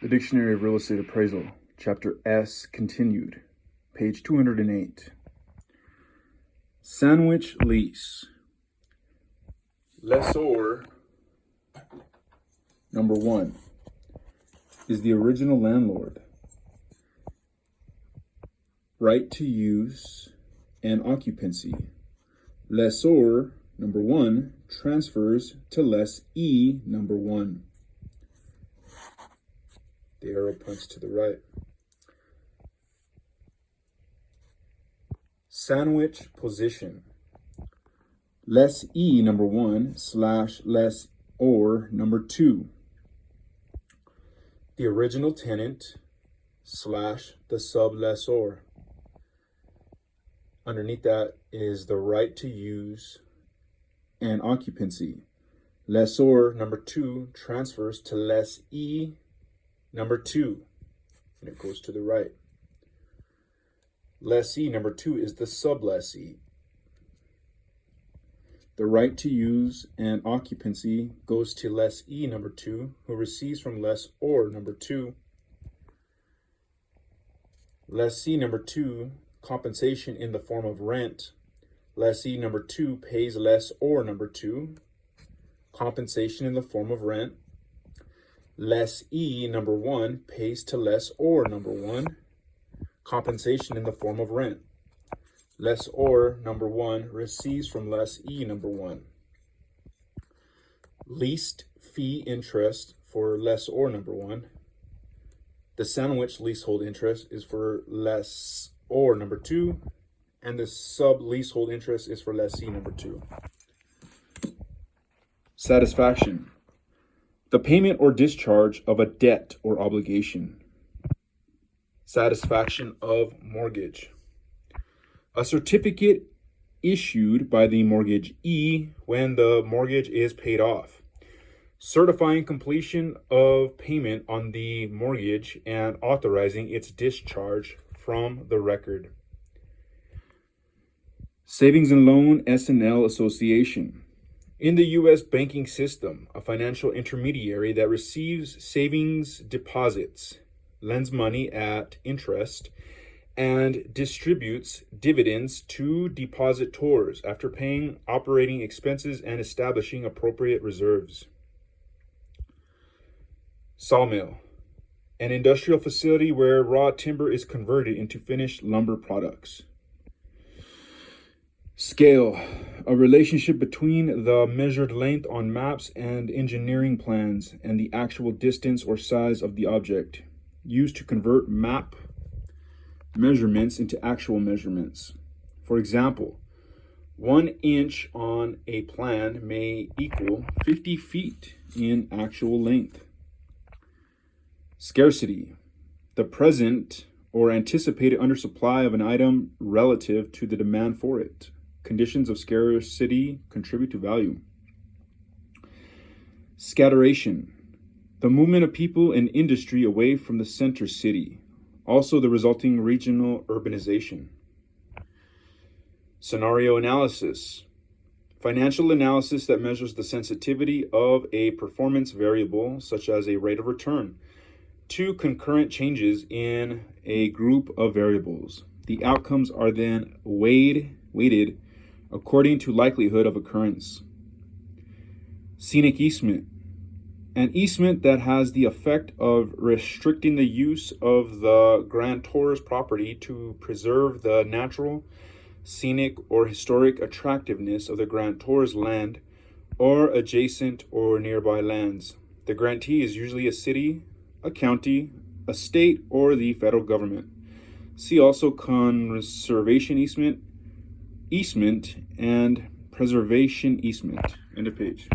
The Dictionary of Real Estate Appraisal, Chapter S, continued, page 208. Sandwich lease. Lessor, number 1, is the original landlord. Right to use and occupancy. Lessor, number 1, transfers to lessee, number 1. The arrow points to the right. Sandwich position. Lessee, number 1, / lessor, number 2. The original tenant / the sublessor. Underneath that is the right to use and occupancy. Lessor, number 2, transfers to lessee, number 2, and it goes to the right. Lessee, number 2, is the sublessee. The right to use and occupancy goes to lessee, number 2, who receives from lessor, number 2. Lessee, number 2, compensation in the form of rent. Lessee, number 2, pays lessor, number 2, compensation in the form of rent. Lessee, number 1, pays to lessor, number 1, compensation in the form of rent. Lessor, number 1, receives from lessee, number 1. Leased fee interest for lessor, number 1. The sandwich leasehold interest is for lessor, number 2, and the sub-leasehold interest is for lessee, number 2. Satisfaction. The payment or discharge of a debt or obligation. Satisfaction of mortgage. A certificate issued by the mortgagee when the mortgage is paid off, certifying completion of payment on the mortgage and authorizing its discharge from the record. Savings and Loan S&L Association. In the U.S. banking system, a financial intermediary that receives savings deposits, lends money at interest, and distributes dividends to depositors after paying operating expenses and establishing appropriate reserves. Sawmill, an industrial facility where raw timber is converted into finished lumber products. Scale, a relationship between the measured length on maps and engineering plans and the actual distance or size of the object, used to convert map measurements into actual measurements. For example, 1 inch on a plan may equal 50 feet in actual length. Scarcity, the present or anticipated undersupply of an item relative to the demand for it. Conditions of scarcity contribute to value. Scatteration, the movement of people and industry away from the center city, also the resulting regional urbanization. Scenario analysis, financial analysis that measures the sensitivity of a performance variable, such as a rate of return, to concurrent changes in a group of variables. The outcomes are then weighted according to likelihood of occurrence. Scenic easement, an easement that has the effect of restricting the use of the grantor's property to preserve the natural, scenic, or historic attractiveness of the grantor's land or adjacent or nearby lands. The grantee is usually a city, a county, a state, or the federal government. See also conservation easement, and preservation easement. End of page.